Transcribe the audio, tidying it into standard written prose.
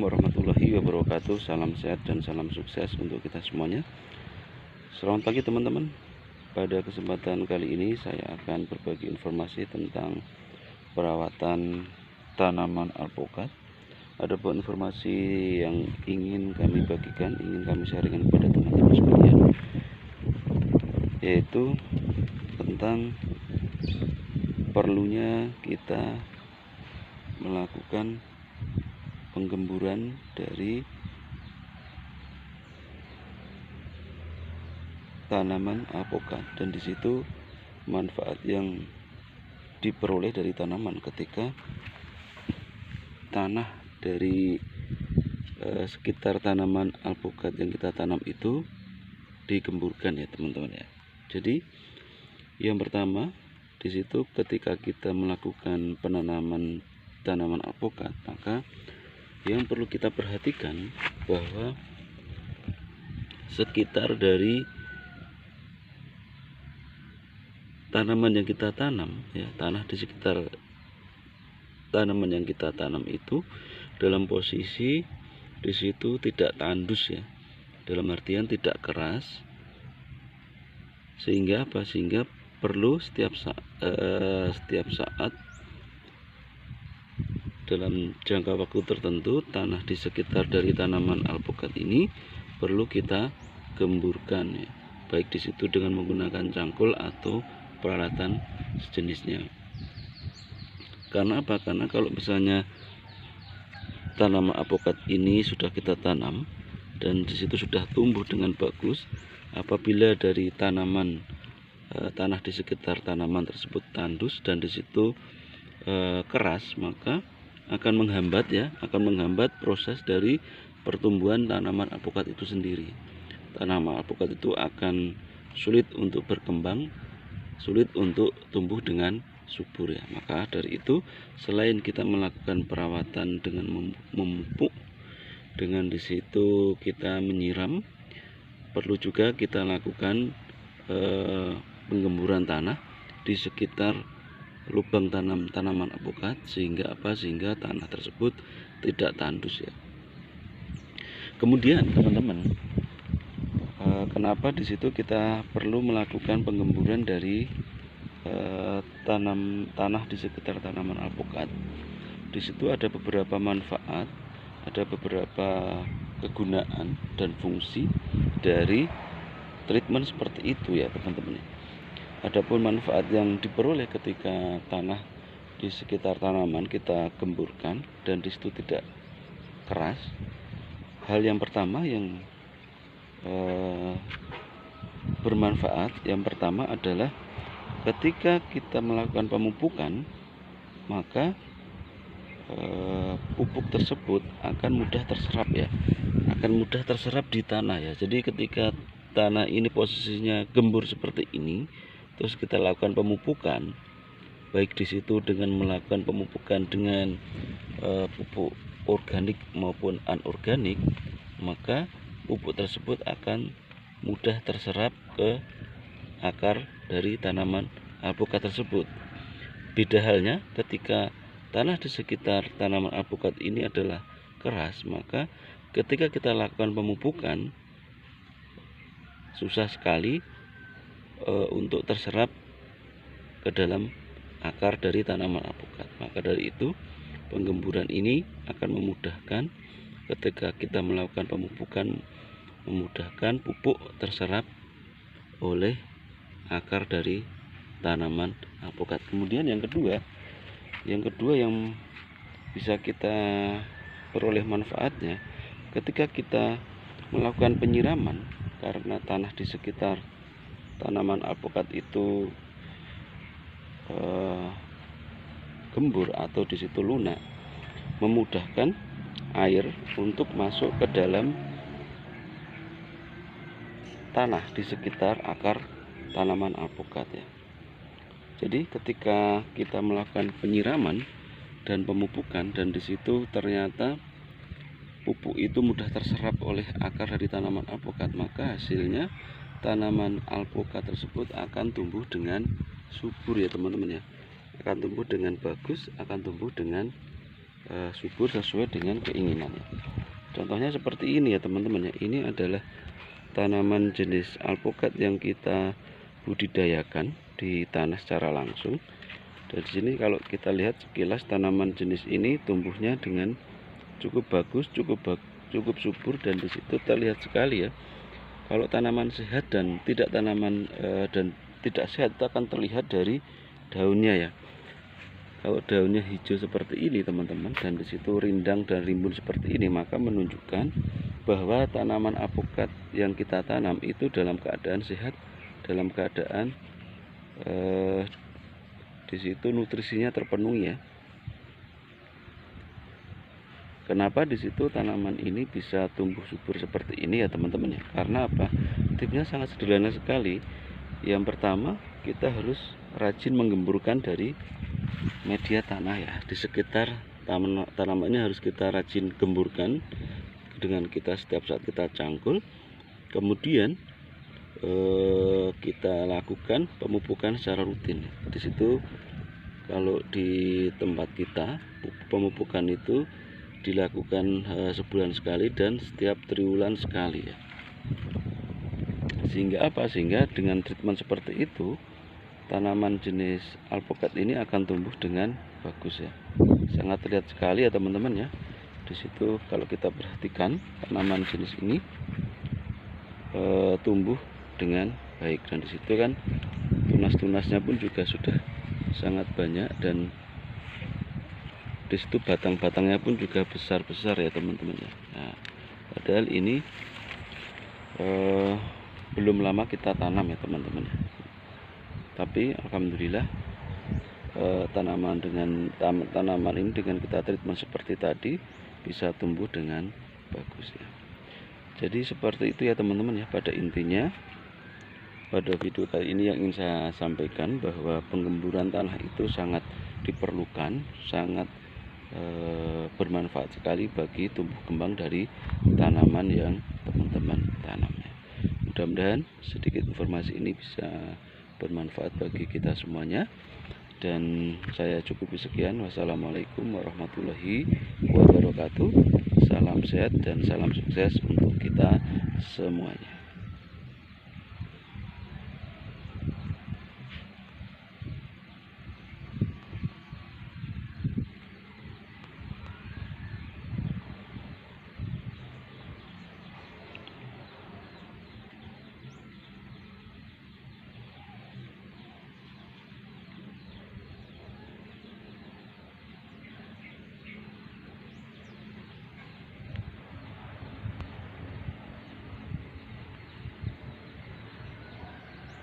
Assalamualaikum warahmatullahi wabarakatuh. Salam sehat dan salam sukses untuk kita semuanya. Selamat pagi teman-teman. Pada kesempatan kali ini saya akan berbagi informasi tentang perawatan tanaman alpukat. Ada buah informasi yang ingin kami bagikan, ingin kami sharingkan kepada teman-teman sekalian, yaitu tentang perlunya kita melakukan penggemburan dari tanaman alpukat, dan di situ manfaat yang diperoleh dari tanaman ketika tanah dari sekitar tanaman alpukat yang kita tanam itu digemburkan ya teman-teman ya. Jadi yang pertama di situ ketika kita melakukan penanaman tanaman alpukat, maka yang perlu kita perhatikan bahwa sekitar dari tanaman yang kita tanam ya, tanah di sekitar tanaman yang kita tanam itu dalam posisi di situ tidak tandus ya, dalam artian tidak keras, sehingga apa? Sehingga perlu setiap saat dalam jangka waktu tertentu tanah di sekitar dari tanaman alpukat ini perlu kita gemburkan ya, baik di situ dengan menggunakan cangkul atau peralatan sejenisnya. Karena apa? Karena kalau misalnya tanaman alpukat ini sudah kita tanam dan di situ sudah tumbuh dengan bagus, apabila dari tanah di sekitar tanaman tersebut tandus dan di situ keras, maka akan menghambat proses dari pertumbuhan tanaman alpukat itu sendiri. Tanaman alpukat itu akan sulit untuk berkembang, sulit untuk tumbuh dengan subur ya. Maka dari itu, selain kita melakukan perawatan dengan memupuk, dengan di situ kita menyiram, perlu juga kita lakukan penggemburan tanah di sekitar lubang tanaman alpukat, sehingga apa? Sehingga tanah tersebut tidak tandus ya. Kemudian teman-teman, kenapa di situ kita perlu melakukan penggemburan dari tanah di sekitar tanaman alpukat? Di situ ada beberapa manfaat, ada beberapa kegunaan dan fungsi dari treatment seperti itu ya teman-teman. Adapun manfaat yang diperoleh ketika tanah di sekitar tanaman kita gemburkan dan di situ tidak keras, hal yang pertama yang bermanfaat, yang pertama adalah ketika kita melakukan pemupukan, maka pupuk tersebut akan mudah terserap ya, akan mudah terserap di tanah ya. Jadi ketika tanah ini posisinya gembur seperti ini, terus kita lakukan pemupukan, baik di situ dengan melakukan pemupukan dengan pupuk organik maupun anorganik, maka pupuk tersebut akan mudah terserap ke akar dari tanaman alpukat tersebut. Beda halnya ketika tanah di sekitar tanaman alpukat ini adalah keras, maka ketika kita lakukan pemupukan susah sekali untuk terserap ke dalam akar dari tanaman alpukat. Maka dari itu penggemburan ini akan memudahkan ketika kita melakukan pemupukan, memudahkan pupuk terserap oleh akar dari tanaman alpukat. Kemudian yang kedua yang bisa kita peroleh manfaatnya ketika kita melakukan penyiraman, karena tanah di sekitar tanaman alpukat itu gembur atau di situ lunak, memudahkan air untuk masuk ke dalam tanah di sekitar akar tanaman alpukat ya. Jadi ketika kita melakukan penyiraman dan pemupukan dan di situ ternyata pupuk itu mudah terserap oleh akar dari tanaman alpukat, maka hasilnya tanaman alpukat tersebut akan tumbuh dengan subur ya teman-teman ya, akan tumbuh dengan bagus, akan tumbuh dengan subur sesuai dengan keinginannya. Contohnya seperti ini ya teman-teman ya. Ini adalah tanaman jenis alpukat yang kita budidayakan di tanah secara langsung. Dan di sini kalau kita lihat sekilas tanaman jenis ini tumbuhnya dengan cukup bagus, cukup subur, dan di situ terlihat sekali ya. Kalau tanaman sehat dan tidak sehat itu akan terlihat dari daunnya ya. Kalau daunnya hijau seperti ini teman-teman, dan di situ rindang dan rimbun seperti ini, maka menunjukkan bahwa tanaman alpukat yang kita tanam itu dalam keadaan sehat, dalam keadaan di situ nutrisinya terpenuhi ya. Kenapa di situ tanaman ini bisa tumbuh subur seperti ini ya teman-teman ya? Karena apa? Tipsnya sangat sederhana sekali. Yang pertama, kita harus rajin menggemburkan dari media tanah ya. Di sekitar tanaman ini harus kita rajin gemburkan dengan kita setiap saat kita cangkul. Kemudian kita lakukan pemupukan secara rutin. Di situ kalau di tempat kita pemupukan itu dilakukan sebulan sekali dan setiap triwulan sekali ya. Sehingga apa? Sehingga dengan treatment seperti itu tanaman jenis alpukat ini akan tumbuh dengan bagus ya. Sangat terlihat sekali ya teman-teman ya. Di situ kalau kita perhatikan tanaman jenis ini tumbuh dengan baik, dan di situ kan tunas-tunasnya pun juga sudah sangat banyak, dan di situ batang-batangnya pun juga besar-besar ya teman-teman ya. Nah, padahal ini belum lama kita tanam ya teman-teman ya. Tapi alhamdulillah tanaman ini dengan kita treatment seperti tadi bisa tumbuh dengan bagus ya. Jadi seperti itu ya teman-teman ya. Pada intinya pada video kali ini yang ingin saya sampaikan bahwa penggemburan tanah itu sangat diperlukan, sangat bermanfaat sekali bagi tumbuh kembang dari tanaman yang teman-teman tanamnya. Mudah-mudahan sedikit informasi ini bisa bermanfaat bagi kita semuanya, dan saya cukupi sekian. Wassalamualaikum warahmatullahi wabarakatuh. Salam sehat dan salam sukses untuk kita semuanya.